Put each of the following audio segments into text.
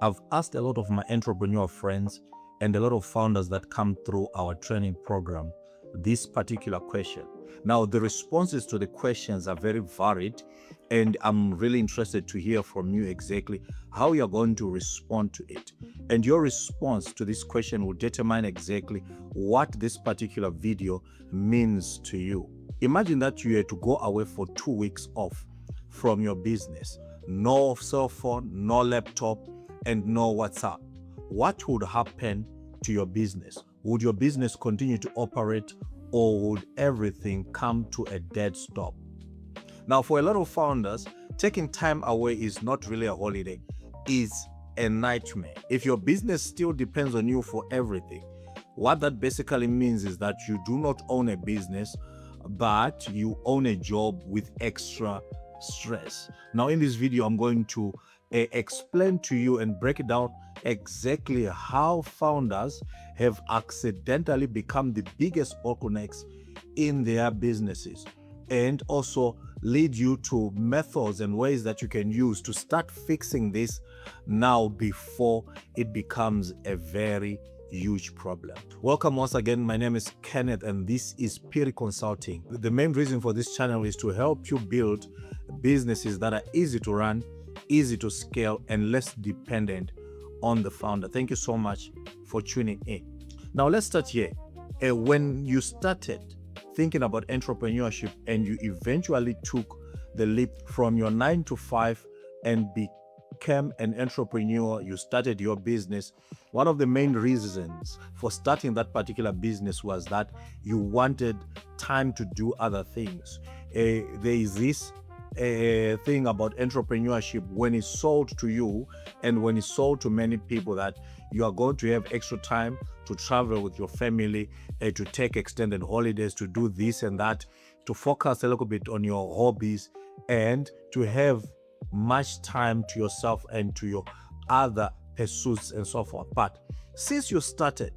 I've asked a lot of my entrepreneur friends and a lot of founders that come through our training program this particular question. Now, the responses to the questions are very varied, and I'm really interested to hear from you exactly how you're going to respond to it. And your response to this question will determine exactly what this particular video means to you. Imagine that you had to go away for 2 weeks off from your business. No cell phone, no laptop, and no WhatsApp. What would happen to your business? Would your business continue to operate, or would everything come to a dead stop? Now, for a lot of founders, taking time away is not really a holiday, it's a nightmare. If your business still depends on you for everything, what that basically means is that you do not own a business, but you own a job with extra stress. Now, in this video, I'm going to explain to you and break it down exactly how founders have accidentally become the biggest bottlenecks in their businesses, and also lead you to methods and ways that you can use to start fixing this now before it becomes a very huge problem. Welcome once again. My name is Kenneth and this is Phiri Consulting. The main reason for this channel is to help you build businesses that are easy to run, easy to scale, and less dependent on the founder. Thank you so much for tuning in. Now let's start here. When you started thinking about entrepreneurship and you eventually took the leap from your 9 to 5 and became an entrepreneur, you started your business, one of the main reasons for starting that particular business was that you wanted time to do other things. There is this thing about entrepreneurship: when it's sold to you and when it's sold to many people, that you are going to have extra time to travel with your family, to take extended holidays, to do this and that, to focus a little bit on your hobbies, and to have much time to yourself and to your other pursuits and so forth. But since you started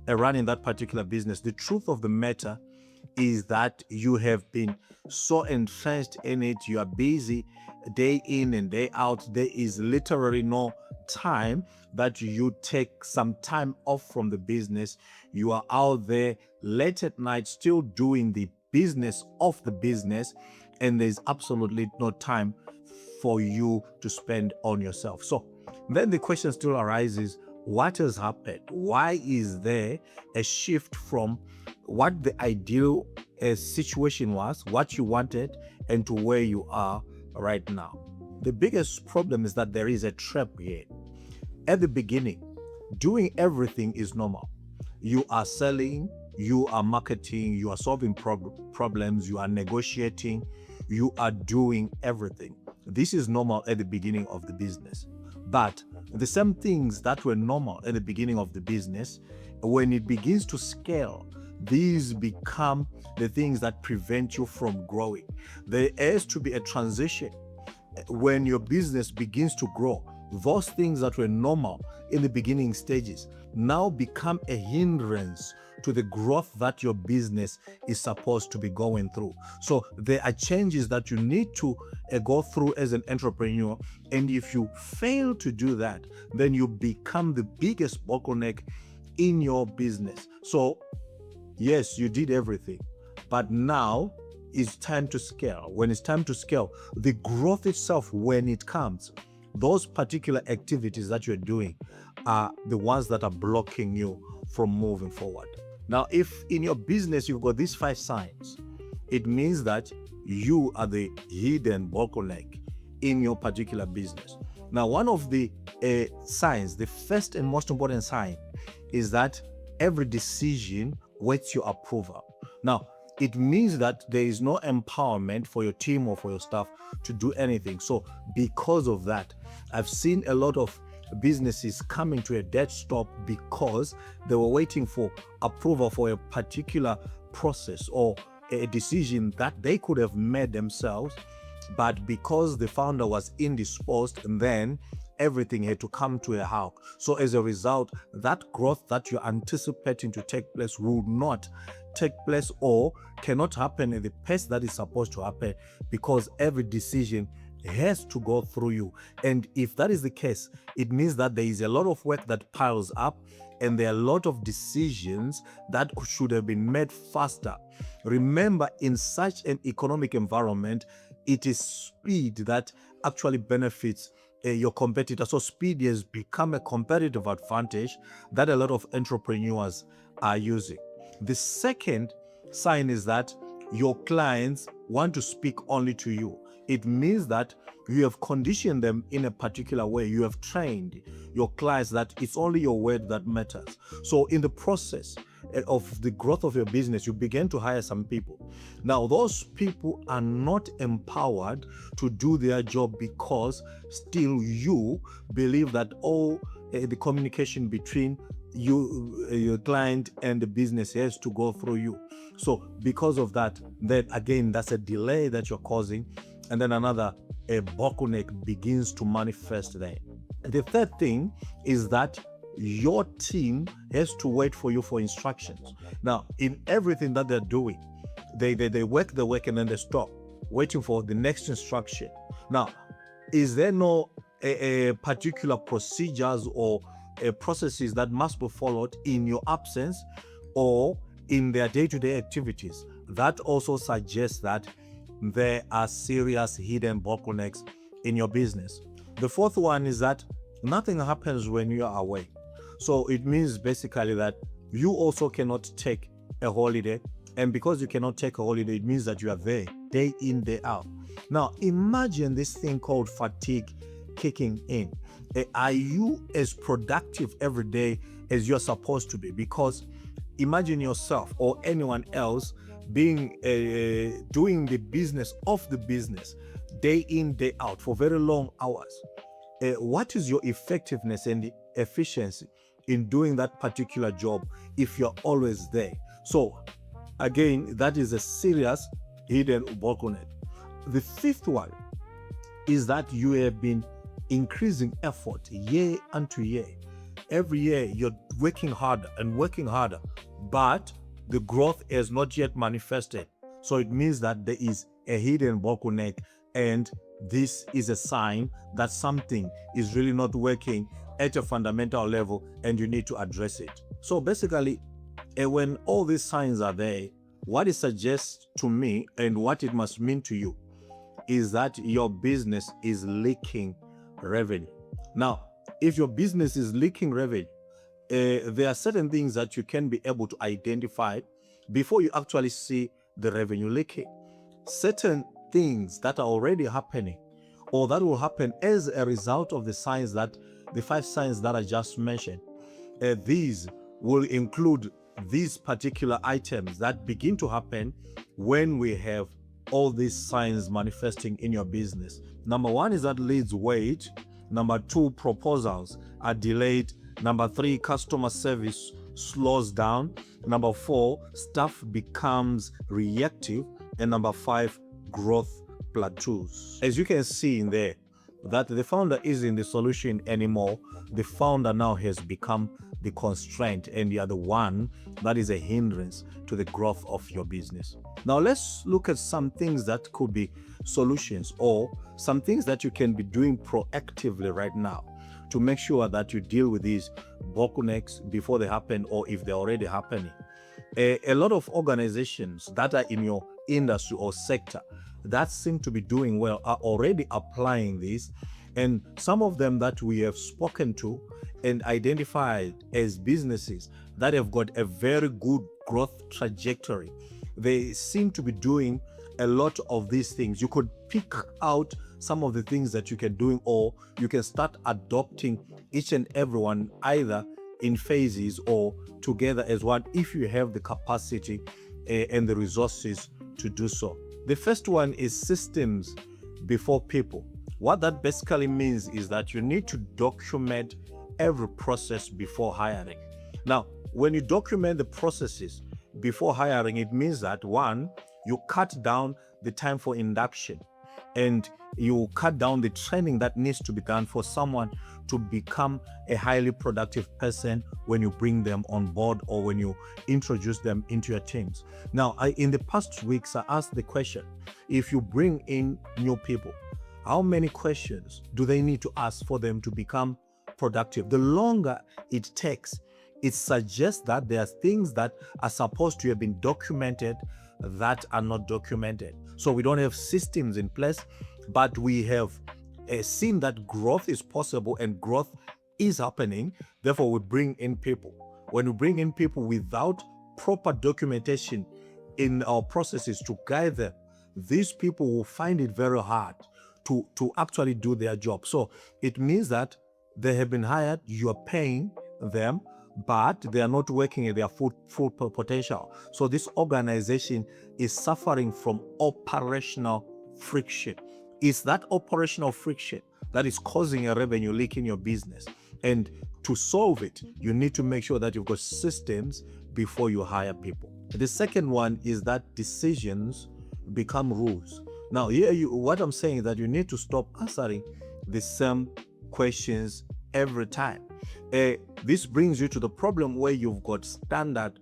running that particular business, the truth of the matter is that you have been so entrenched in it. You are busy day in and day out. There is literally no time that you take some time off from the business. You are out there late at night still doing the business of the business, and there's absolutely no time for you to spend on yourself. So then the question still arises: what has happened? Why is there a shift from what the ideal situation was, what you wanted, and to where you are right now? The biggest problem is that there is a trap here. At the beginning, doing everything is normal. You are selling, you are marketing, you are solving problems, you are negotiating, you are doing everything. This is normal at the beginning of the business. But the same things that were normal at the beginning of the business, when it begins to scale, these become the things that prevent you from growing. There has to be a transition. When your business begins to grow, those things that were normal in the beginning stages now become a hindrance to the growth that your business is supposed to be going through. So there are changes that you need to go through as an entrepreneur, and if you fail to do that, then you become the biggest bottleneck in your business. So yes, you did everything, but now it's time to scale. When it's time to scale, the growth itself, when it comes, those particular activities that you're doing are the ones that are blocking you from moving forward. Now, if in your business you've got these 5 signs, it means that you are the hidden bottleneck in your particular business. Now, one of the signs, the first and most important sign, is that every decision waits your approval. Now, it means that there is no empowerment for your team or for your staff to do anything. So because of that, I've seen a lot of businesses coming to a dead stop because they were waiting for approval for a particular process or a decision that they could have made themselves, but because the founder was indisposed, and then everything had to come to a halt. So as a result, that growth that you're anticipating to take place will not take place or cannot happen at the pace that is supposed to happen, because every decision has to go through you. And if that is the case, it means that there is a lot of work that piles up, and there are a lot of decisions that should have been made faster. Remember, in such an economic environment, it is speed that actually benefits your competitor. So speed has become a competitive advantage that a lot of entrepreneurs are using. The second sign is that your clients want to speak only to you. It means that you have conditioned them in a particular way. You have trained your clients that it's only your word that matters. So in the process of the growth of your business, you begin to hire some people. Now, those people are not empowered to do their job because still you believe that the communication between you, your client, and the business has to go through you. So because of that, then again, that's a delay that you're causing, and then a bottleneck begins to manifest there. The third thing is that your team has to wait for you for instructions. Now, in everything that they're doing, they work the work and then they stop, waiting for the next instruction. Now, is there no a particular procedures or processes that must be followed in your absence or in their day-to-day activities? That also suggests that there are serious hidden bottlenecks in your business. The fourth one is that nothing happens when you are away. So it means basically that you also cannot take a holiday. And because you cannot take a holiday, it means that you are there day in, day out. Now, imagine this thing called fatigue kicking in. Are you as productive every day as you're supposed to be? Because imagine yourself or anyone else being doing the business of the business day in, day out for very long hours. What is your effectiveness and efficiency in doing that particular job if you're always there? So again, that is a serious hidden bottleneck. The fifth one is that you have been increasing effort year unto year. Every year you're working harder and working harder, but the growth has not yet manifested. So it means that there is a hidden bottleneck, and this is a sign that something is really not working at a fundamental level and you need to address it. So basically, when all these signs are there, what it suggests to me and what it must mean to you is that your business is leaking revenue. Now, if your business is leaking revenue, there are certain things that you can be able to identify before you actually see the revenue leaking. Certain things that are already happening or that will happen as a result of the 5 signs that I just mentioned. These will include these particular items that begin to happen when we have all these signs manifesting in your business. Number 1 is that leads wait. Number 2, proposals are delayed. Number 3, customer service slows down. Number 4, staff becomes reactive. And number 5, growth plateaus. As you can see in there, that the founder isn't the solution anymore. The founder now has become the constraint, and you are the one that is a hindrance to the growth of your business. Now let's look at some things that could be solutions or some things that you can be doing proactively right now to make sure that you deal with these bottlenecks before they happen or if they're already happening. A lot of organizations that are in your industry or sector that seem to be doing well are already applying this, and some of them that we have spoken to and identified as businesses that have got a very good growth trajectory, they seem to be doing a lot of these things. You could pick out some of the things that you can do, or you can start adopting each and every one, either in phases or together as one, if you have the capacity and the resources to do so. The first one is systems before people. What that basically means is that you need to document every process before hiring. Now, when you document the processes before hiring, it means that 1, you cut down the time for induction, and you cut down the training that needs to be done for someone to become a highly productive person when you bring them on board or when you introduce them into your teams. Now, in the past weeks, I asked the question, if you bring in new people, How many questions do they need to ask for them to become productive? The longer it takes, it suggests that there are things that are supposed to have been documented that are not documented. So we don't have systems in place, but we have seen that growth is possible and growth is happening. Therefore, we bring in people. When we bring in people without proper documentation in our processes to guide them, these people will find it very hard to actually do their job. So it means that they have been hired, you are paying them, but they are not working at their full potential. So this organization is suffering from operational friction. It's that operational friction that is causing a revenue leak in your business. And to solve it, you need to make sure that you've got systems before you hire people. The second one is that decisions become rules. Now, here, what I'm saying is that you need to stop answering the same questions every time. This brings you to the problem where you've got standard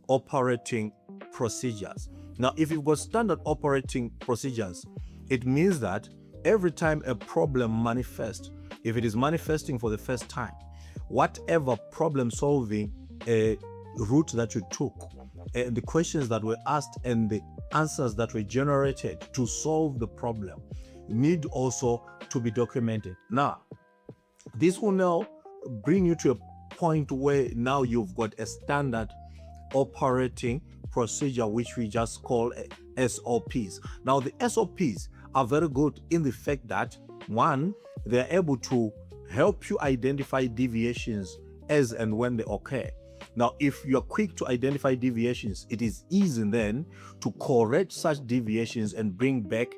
operating procedures. Now, if you've got standard operating procedures, it means that every time a problem manifests, if it is manifesting for the first time, whatever problem solving route that you took, the questions that were asked and the answers that were generated to solve the problem need also to be documented. Now, this will now bring you to a point where now you've got a standard operating procedure, which we just call SOPs. Now, the SOPs are very good in the fact that, one, they're able to help you identify deviations as and when they occur. Now, if you're quick to identify deviations, it is easy then to correct such deviations and bring back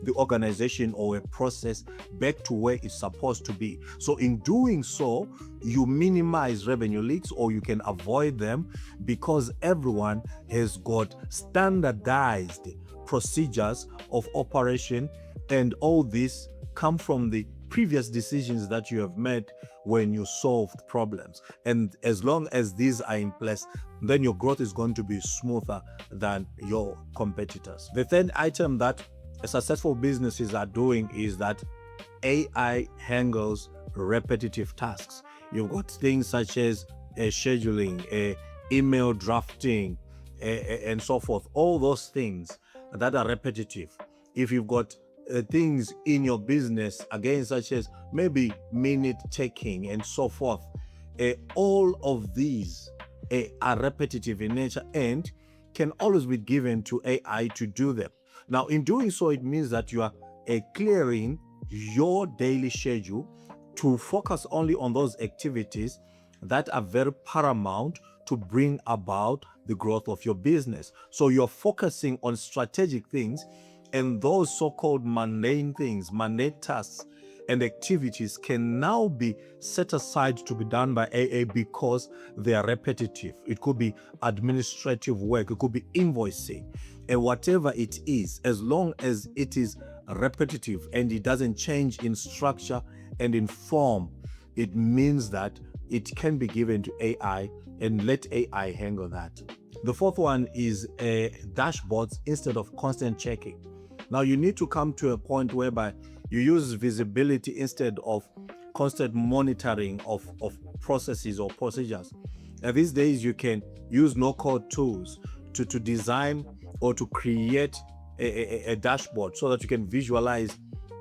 the organization or a process back to where it's supposed to be. So in doing so, you minimize revenue leaks, or you can avoid them, because everyone has got standardized procedures of operation, and all this come from the previous decisions that you have made when you solved problems. And as long as these are in place, then your growth is going to be smoother than your competitors. The third item that successful businesses are doing is that AI handles repetitive tasks. You've got things such as scheduling, email drafting, and so forth. All those things that are repetitive. If you've got things in your business, again, such as maybe minute taking and so forth, all of these are repetitive in nature and can always be given to AI to do them. Now, in doing so, it means that you are clearing your daily schedule to focus only on those activities that are very paramount to bring about the growth of your business. So you're focusing on strategic things, and those so-called mundane things, mundane tasks and activities can now be set aside to be done by AA because they are repetitive. It could be administrative work, it could be invoicing, and whatever it is, as long as it is repetitive and it doesn't change in structure and in form, it means that it can be given to AI and let AI handle that. The fourth one is dashboards instead of constant checking. Now, you need to come to a point whereby you use visibility instead of constant monitoring of processes or procedures. These days, you can use no-code tools to design or to create a dashboard so that you can visualize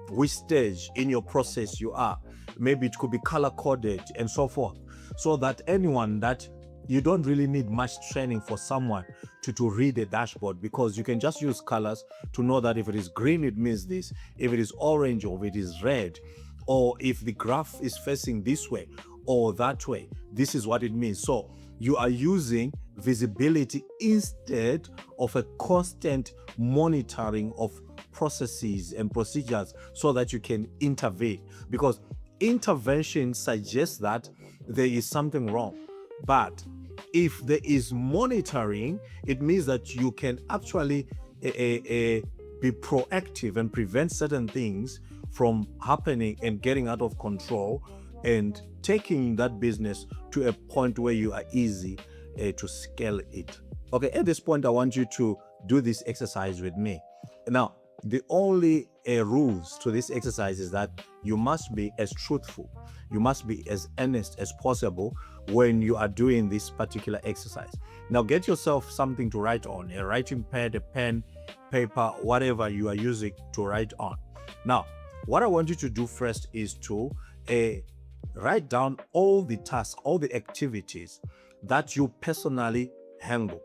which stage in your process you are. Maybe it could be color-coded and so forth, so that anyone that you don't really need much training for someone to read a dashboard, because you can just use colors to know that if it is green, it means this. If it is orange, or if it is red, or if the graph is facing this way or that way, this is what it means. So you are using visibility instead of a constant monitoring of processes and procedures so that you can intervene, because intervention suggests that there is something wrong. But if there is monitoring, it means that you can actually be proactive and prevent certain things from happening and getting out of control, and taking that business to a point where you are easy to scale it. Okay, at this point, I want you to do this exercise with me. Now, the only rules to this exercise is that you must be as truthful, you must be as honest as possible when you are doing this particular exercise. Now get yourself something to write on, a writing pad, a pen, paper, whatever you are using to write on. Now, what I want you to do first is to write down all the tasks, all the activities that you personally handle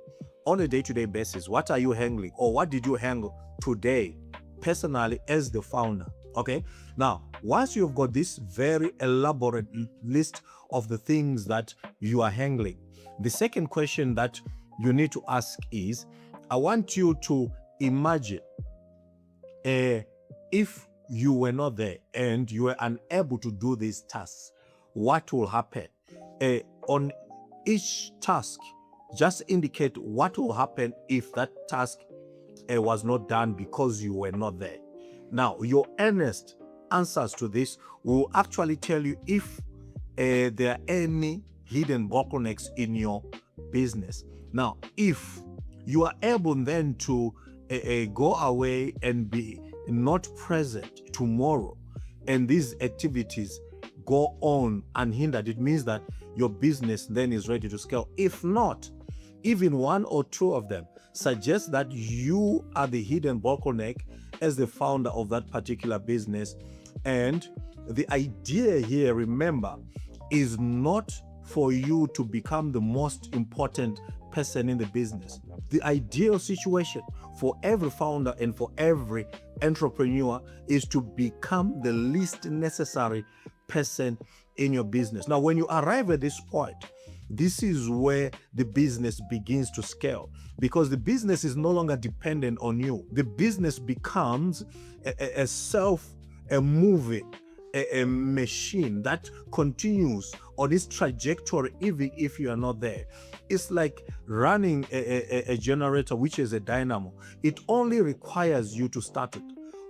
on a day-to-day basis. What are you handling, or what did you handle today personally as the founder? Okay, now once you've got this very elaborate list of the things that you are handling, the second question that you need to ask is, I want you to imagine if you were not there and you were unable to do these tasks, what will happen? On each task, just indicate what will happen if that task was not done because you were not there. Now, your honest answers to this will actually tell you if there are any hidden bottlenecks in your business. Now, if you are able then to go away and be not present tomorrow, and these activities go on unhindered, it means that your business then is ready to scale. If not, even one or two of them suggest that you are the hidden bottleneck as the founder of that particular business. And the idea here, remember, is not for you to become the most important person in the business. The ideal situation for every founder and for every entrepreneur is to become the least necessary person in your business. Now, when you arrive at this point, this is where the business begins to scale, because the business is no longer dependent on you. The business becomes a moving a machine that continues on its trajectory even if you are not there. It's like running a generator, which is a dynamo. It only requires you to start it.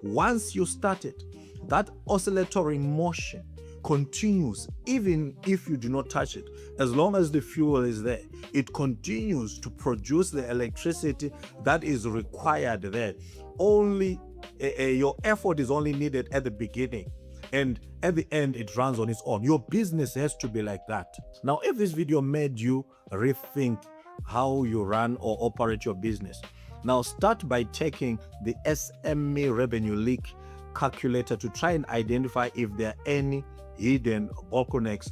Once you start it, that oscillatory motion continues even if you do not touch it. As long as the fuel is there, it continues to produce the electricity that is required there. Only your effort is only needed at the beginning, and at the end it runs on its own. Your business has to be like that. Now, if this video made you rethink how you run or operate your business, now start by taking the SME revenue leak calculator to try and identify if there are any hidden bottlenecks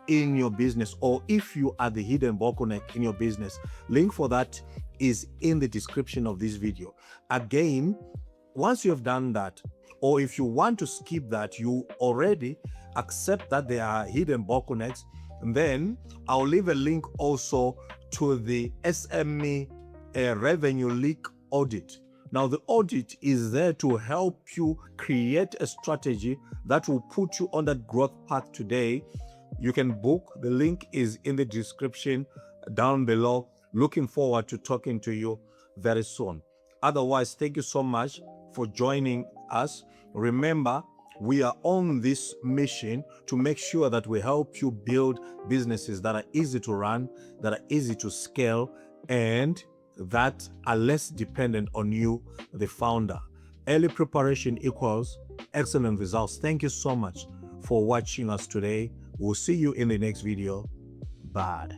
in your business, or if you are the hidden bottleneck in your business. Link for that is in the description of this video. Again, once you have done that, or if you want to skip that, you already accept that there are hidden bottlenecks, then I'll leave a link also to the SME Revenue Leak Audit. Now, the audit is there to help you create a strategy that will put you on that growth path today. You can book. The link is in the description down below. Looking forward to talking to you very soon. Otherwise, thank you so much for joining us. Remember, we are on this mission to make sure that we help you build businesses that are easy to run, that are easy to scale, and that are less dependent on you, the founder. Early preparation equals excellent results. Thank you so much for watching us today. We'll see you in the next video. Bye.